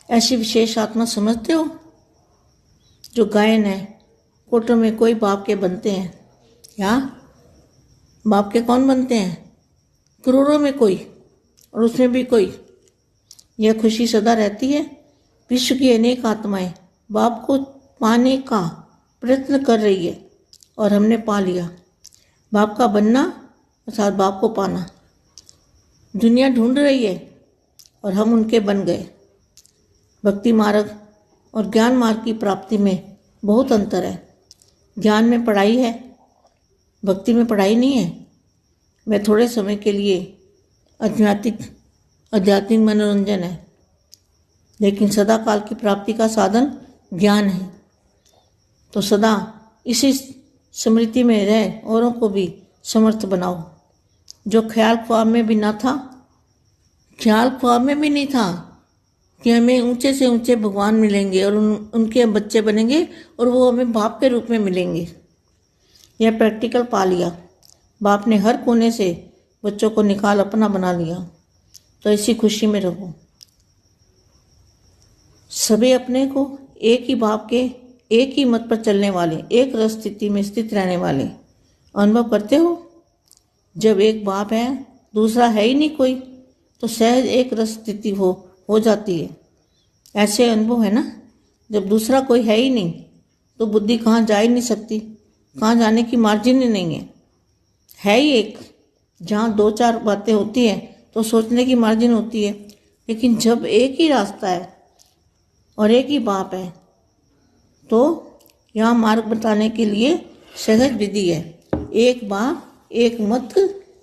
ऐसी विशेष आत्मा समझते हो जो गायन है। कोटों में कोई बाप के बनते हैं, या बाप के कौन बनते हैं? करोड़ों में कोई, और उसमें भी कोई। यह खुशी सदा रहती है। विश्व की अनेक आत्माएं बाप को पाने का प्रयत्न कर रही है और हमने पा लिया। बाप का बनना अर्थात बाप को पाना। दुनिया ढूंढ रही है और हम उनके बन गए। भक्ति मार्ग और ज्ञान मार्ग की प्राप्ति में बहुत अंतर है। ज्ञान में पढ़ाई है, भक्ति में पढ़ाई नहीं है। वह थोड़े समय के लिए आध्यात्मिक मनोरंजन है, लेकिन सदा काल की प्राप्ति का साधन ज्ञान है। तो सदा इसी स्मृति में रह औरों को भी समर्थ बनाओ। जो ख्याल ख्वाब में भी ना था, ख्याल ख्वाब में भी नहीं था कि हमें ऊंचे से ऊंचे भगवान मिलेंगे और उनके हम बच्चे बनेंगे और वो हमें बाप के रूप में मिलेंगे। यह प्रैक्टिकल पा लिया। बाप ने हर कोने से बच्चों को निकाल अपना बना लिया। तो इसी खुशी में रहो। सभी अपने को एक ही बाप के एक ही मत पर चलने वाले, एक रस स्थिति में स्थित रहने वाले अनुभव करते हो। जब एक बाप है, दूसरा है ही नहीं कोई, तो सहज एक रस स्थिति हो जाती है। ऐसे अनुभव है ना। जब दूसरा कोई है ही नहीं तो बुद्धि कहाँ जा ही नहीं सकती, कहाँ जाने की मार्जिन ही नहीं है ही एक। जहाँ दो चार बातें होती हैं तो सोचने की मार्जिन होती है, लेकिन जब एक ही रास्ता है और एक ही बाप है तो यहाँ मार्ग बताने के लिए सहज विधि है। एक बाप, एक मत,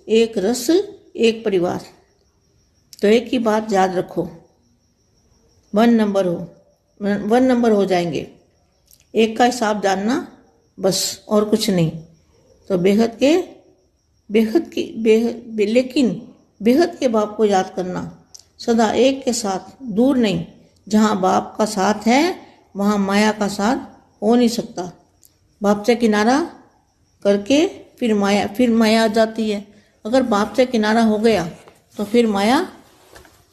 एक रस, एक परिवार। तो एक ही बात याद रखो, 1 नंबर हो जाएंगे। एक का हिसाब जानना बस, और कुछ नहीं। तो लेकिन बेहद के बाप को याद करना, सदा एक के साथ, दूर नहीं। जहाँ बाप का साथ है वहाँ माया का साथ हो नहीं सकता। बाप से किनारा करके फिर माया आ जाती है। अगर बाप से किनारा हो गया तो फिर माया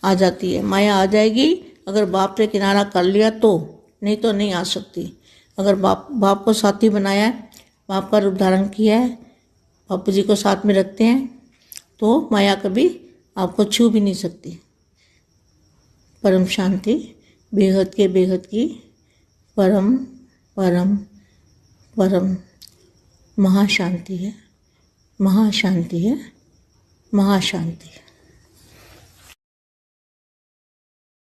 आ जाती है। माया आ जाएगी अगर बाप से किनारा कर लिया तो, नहीं तो नहीं आ सकती। अगर बाप को साथी बनाया है, बाप का रूप धारण किया है, बापू जी को साथ में रखते हैं, तो माया कभी आपको छू भी नहीं सकती। परम शांति बेहद के बेहद की परम परम परम महाशांति है, महाशांति है, महाशांति है।